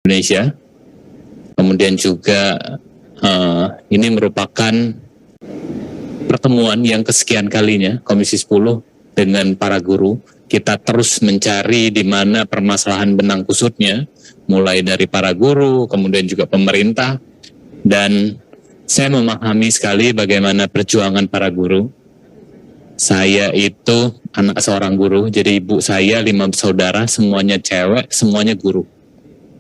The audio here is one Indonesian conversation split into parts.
Indonesia. Kemudian juga ini merupakan pertemuan yang kesekian kalinya Komisi 10 dengan para guru. Kita terus mencari di mana permasalahan benang kusutnya, mulai dari para guru, kemudian juga pemerintah. Dan saya memahami sekali bagaimana perjuangan para guru. Saya itu anak seorang guru, jadi ibu saya 5 saudara, semuanya cewek, semuanya guru.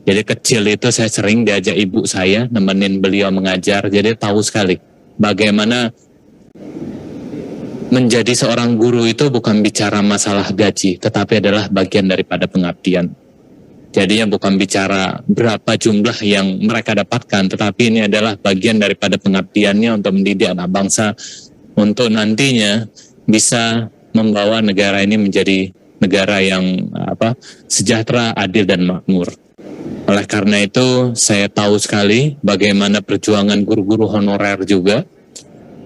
Jadi kecil itu saya sering diajak ibu saya, nemenin beliau mengajar, jadi tahu sekali bagaimana menjadi seorang guru itu bukan bicara masalah gaji, tetapi adalah bagian daripada pengabdian. Jadinya bukan bicara berapa jumlah yang mereka dapatkan, tetapi ini adalah bagian daripada pengabdiannya untuk mendidik anak bangsa, untuk nantinya bisa membawa negara ini menjadi negara yang sejahtera, adil, dan makmur. Oleh karena itu, saya tahu sekali bagaimana perjuangan guru-guru honorer juga.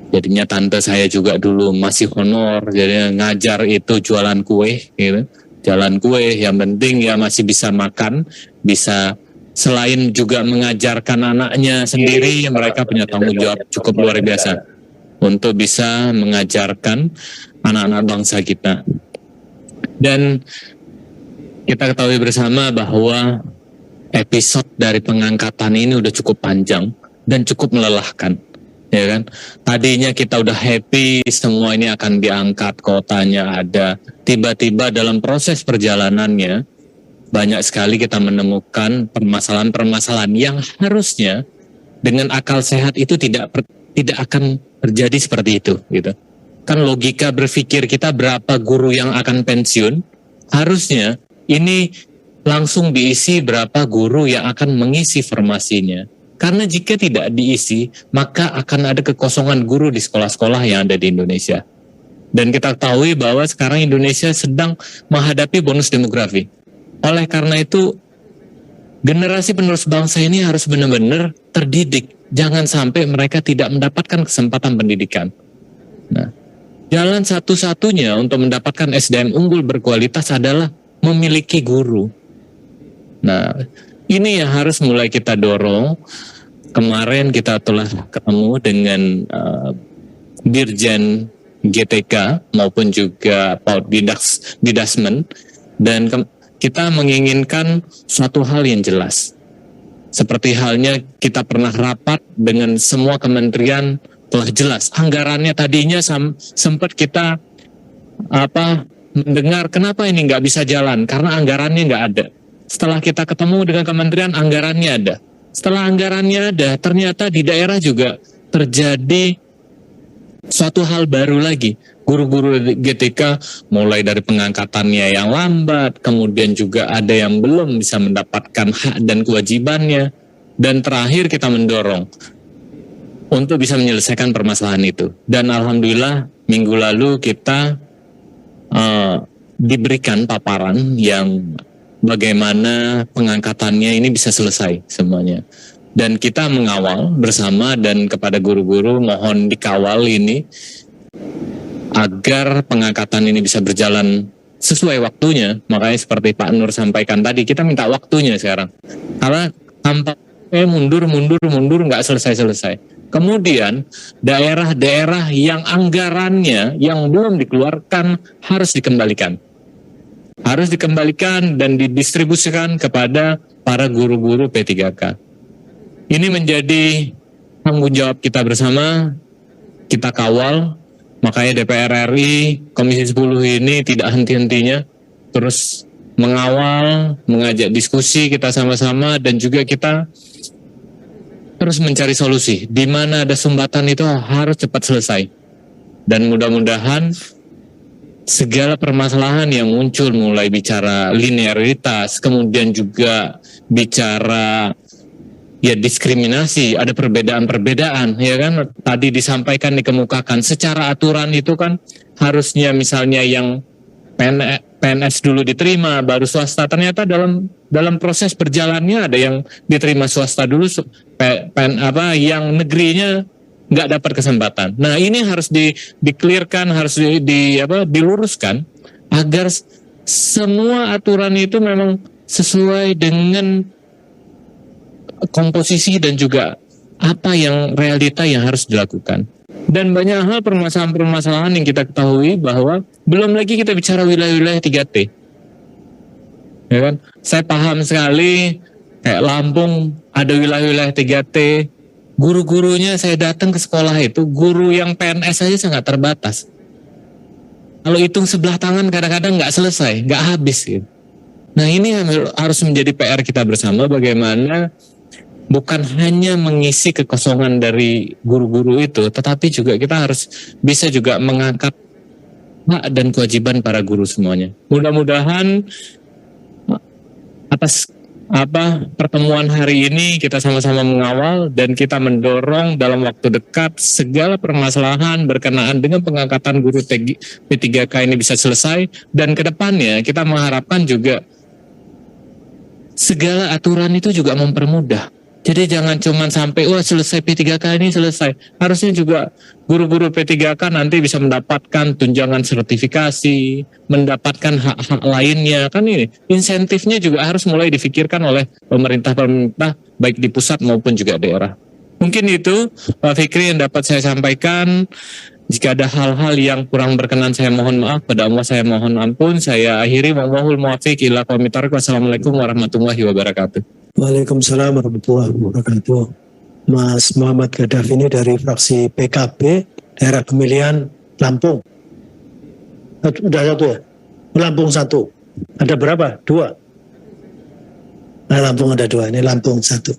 Jadinya tante saya juga dulu masih honor, jadi ngajar itu jualan kue, gitu. Jalan kue, yang penting ya masih bisa makan, bisa selain juga mengajarkan anaknya sendiri, mereka punya tanggung jawab cukup luar biasa untuk bisa mengajarkan anak-anak bangsa kita. Dan kita ketahui bersama bahwa episode dari pengangkatan ini udah cukup panjang dan cukup melelahkan. Ya kan, tadinya kita udah happy semua ini akan diangkat, kotanya ada, tiba-tiba dalam proses perjalanannya banyak sekali kita menemukan permasalahan-permasalahan yang harusnya dengan akal sehat itu tidak akan terjadi seperti itu, gitu. Kan logika berpikir kita berapa guru yang akan pensiun, harusnya ini langsung diisi berapa guru yang akan mengisi formasinya. Karena jika tidak diisi, maka akan ada kekosongan guru di sekolah-sekolah yang ada di Indonesia. Dan kita ketahui bahwa sekarang Indonesia sedang menghadapi bonus demografi. Oleh karena itu, generasi penerus bangsa ini harus benar-benar terdidik. Jangan sampai mereka tidak mendapatkan kesempatan pendidikan. Nah, jalan satu-satunya untuk mendapatkan SDM unggul berkualitas adalah memiliki guru. Nah, ini yang harus mulai kita dorong. Kemarin kita telah ketemu dengan Dirjen GTK maupun juga Paut Didasmen, dan kita menginginkan suatu hal yang jelas. Seperti halnya kita pernah rapat dengan semua kementerian, telah jelas anggarannya. Tadinya sempat kita mendengar kenapa ini nggak bisa jalan, karena anggarannya nggak ada. Setelah kita ketemu dengan kementerian, anggarannya ada. Setelah anggarannya ada, ternyata di daerah juga terjadi suatu hal baru lagi. Guru-guru GTK mulai dari pengangkatannya yang lambat, kemudian juga ada yang belum bisa mendapatkan hak dan kewajibannya. Dan terakhir kita mendorong untuk bisa menyelesaikan permasalahan itu. Dan alhamdulillah minggu lalu kita diberikan paparan yang bagaimana pengangkatannya ini bisa selesai semuanya. Dan kita mengawal bersama dan kepada guru-guru mohon dikawal ini agar pengangkatan ini bisa berjalan sesuai waktunya. Makanya seperti Pak Nur sampaikan tadi, kita minta waktunya sekarang. Karena tanpa mundur nggak selesai-selesai. Kemudian daerah-daerah yang anggarannya yang belum dikeluarkan harus dikembalikan. Harus dikembalikan dan didistribusikan kepada para guru-guru P3K. Ini menjadi tanggung jawab kita bersama, kita kawal. Makanya DPR RI, Komisi 10 ini tidak henti-hentinya terus mengawal, mengajak diskusi kita sama-sama, dan juga kita terus mencari solusi. Di mana ada sumbatan itu harus cepat selesai. Dan mudah-mudahan segala permasalahan yang muncul, mulai bicara linearitas, kemudian juga bicara diskriminasi, ada perbedaan-perbedaan, ya kan? Tadi disampaikan, dikemukakan secara aturan itu kan harusnya misalnya yang PNS dulu diterima, baru swasta. Ternyata dalam proses berjalannya ada yang diterima swasta dulu, yang negerinya nggak dapat kesempatan. Nah, ini harus di-clearkan, harus diluruskan agar semua aturan itu memang sesuai dengan komposisi dan juga apa yang realita yang harus dilakukan. Dan banyak hal permasalahan-permasalahan yang kita ketahui bahwa belum lagi kita bicara wilayah-wilayah 3T. Ya kan? Saya paham sekali kayak Lampung ada wilayah-wilayah 3T. Guru-gurunya saya datang ke sekolah itu, guru yang PNS saja sangat terbatas. Kalau hitung sebelah tangan kadang-kadang nggak selesai, nggak habis gitu. Nah ini harus menjadi PR kita bersama bagaimana bukan hanya mengisi kekosongan dari guru-guru itu, tetapi juga kita harus bisa juga mengangkat hak dan kewajiban para guru semuanya. Mudah-mudahan atas pertemuan hari ini kita sama-sama mengawal dan kita mendorong dalam waktu dekat segala permasalahan berkenaan dengan pengangkatan guru P3K ini bisa selesai, dan kedepannya kita mengharapkan juga segala aturan itu juga mempermudah. Jadi jangan cuma sampai selesai P3K ini selesai. Harusnya juga guru-guru P3K nanti bisa mendapatkan tunjangan sertifikasi, mendapatkan hak-hak lainnya. Kan ini insentifnya juga harus mulai difikirkan oleh pemerintah baik di pusat maupun juga daerah. Mungkin itu Pak Fikri yang dapat saya sampaikan. Jika ada hal-hal yang kurang berkenan saya mohon maaf, pada Allah saya mohon ampun. Saya akhiri, wallahul muwaffiq ila aqwamit thoriq. Wassalamualaikum warahmatullahi wabarakatuh. Waalaikumsalam warahmatullahi wabarakatuh. Mas Muhammad Gaddafi ini dari fraksi PKB daerah pemilihan Lampung. Udah satu ya? Lampung 1. Ada berapa? 2. Nah, Lampung ada 2. Ini Lampung 1.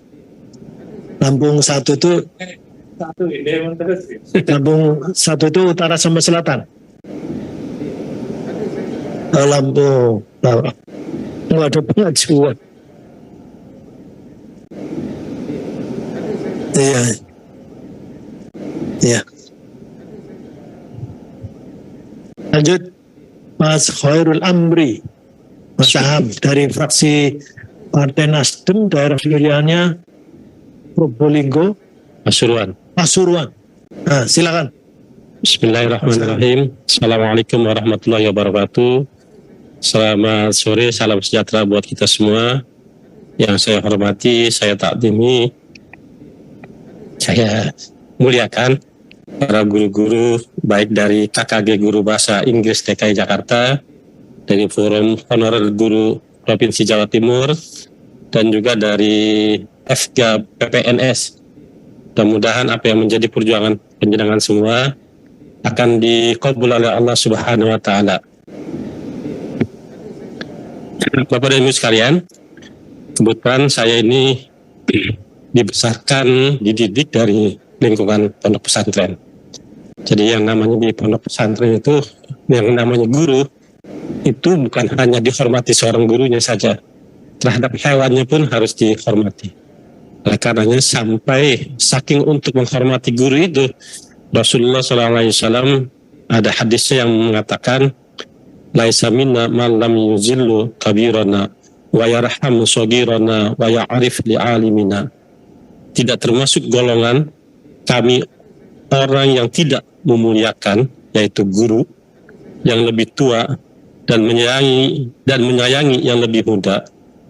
Lampung 1 itu Lampung 1 itu utara sama selatan. Lampung. Nggak ada pengajuan. Iya. Iya. Lanjut. Mas Khairul Amri, Mas Saham dari fraksi Partai Nasdem daerah pilihannya Probolinggo. Pasuruan. Nah, silakan. Bismillahirrahmanirrahim. Assalamualaikum warahmatullahi wabarakatuh. Selamat sore, salam sejahtera buat kita semua. Yang saya hormati, saya takdimi, saya muliakan para guru-guru baik dari KKG Guru Bahasa Inggris DKI Jakarta, dari Forum Honorer Guru Provinsi Jawa Timur, dan juga dari FG PPNS. Mudah-mudahan apa yang menjadi perjuangan penjenengan semua akan dikabul oleh Allah Subhanahu wa taala. Bapak dan Ibu sekalian, kebetulan saya ini dibesarkan, dididik dari lingkungan pondok pesantren. Jadi yang namanya di pondok pesantren itu, yang namanya guru, itu bukan hanya dihormati seorang gurunya saja, terhadap hewannya pun harus dihormati. Oleh karenanya sampai saking untuk menghormati guru itu, Rasulullah SAW ada hadisnya yang mengatakan, laisa minna man lam yuzillu kabirana wa yarhamu shagirana wa ya'rif li'alimina. Tidak termasuk golongan kami orang yang tidak memuliakan, yaitu guru yang lebih tua dan menyayangi yang lebih muda,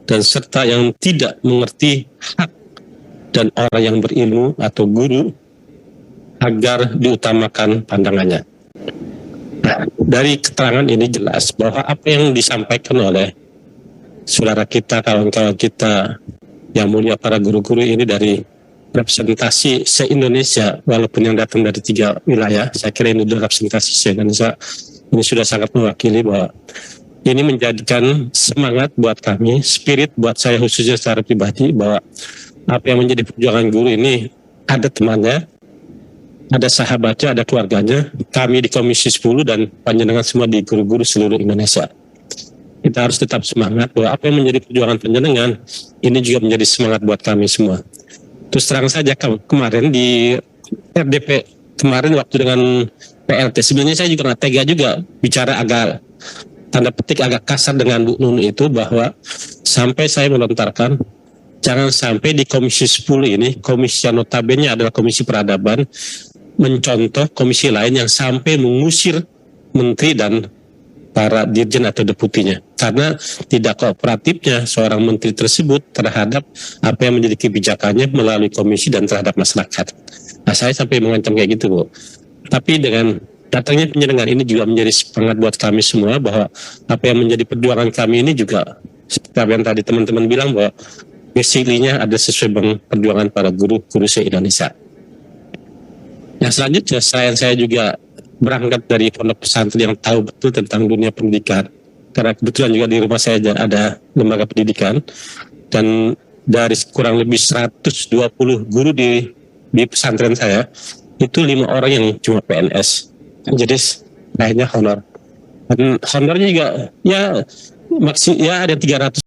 dan serta yang tidak mengerti hak dan orang yang berilmu atau guru agar diutamakan pandangannya. Nah, dari keterangan ini jelas bahwa apa yang disampaikan oleh saudara kita, kawan-kawan kita yang mulia, para guru-guru ini dari representasi se-Indonesia, walaupun yang datang dari 3 wilayah, saya kira ini sudah representasi se-Indonesia, ini sudah sangat mewakili bahwa ini menjadikan semangat buat kami, spirit buat saya khususnya secara pribadi, bahwa apa yang menjadi perjuangan guru ini ada temannya, ada sahabatnya, ada keluarganya. Kami di Komisi 10 dan panjenengan semua di guru-guru seluruh Indonesia. Kita harus tetap semangat bahwa apa yang menjadi perjuangan panjenengan ini juga menjadi semangat buat kami semua. Terus terang saja kemarin di RDP kemarin waktu dengan PLT, sebenarnya saya juga nggak tega juga bicara agak tanda petik agak kasar dengan Bu Nunu itu, bahwa sampai saya melontarkan jangan sampai di Komisi 10 ini, komisi yang notabene adalah komisi peradaban, mencontoh komisi lain yang sampai mengusir menteri dan para dirjen atau deputinya, karena tidak kooperatifnya seorang menteri tersebut terhadap apa yang menjadi kebijakannya melalui komisi dan terhadap masyarakat. Nah, saya sampai mengancam kayak gitu, Bu. Tapi dengan datangnya penyelenggara ini juga menjadi semangat buat kami semua bahwa apa yang menjadi perjuangan kami ini juga seperti yang tadi teman-teman bilang bahwa basically-nya ada sesuai dengan perjuangan para guru-guru se-Indonesia. Yang selanjutnya saya juga berangkat dari pondok pesantren yang tahu betul tentang dunia pendidikan, karena kebetulan juga di rumah saya ada lembaga pendidikan, dan dari kurang lebih 120 guru di pesantren saya itu 5 orang yang cuma PNS, jadi lainnya honor, dan honornya juga ya ada 300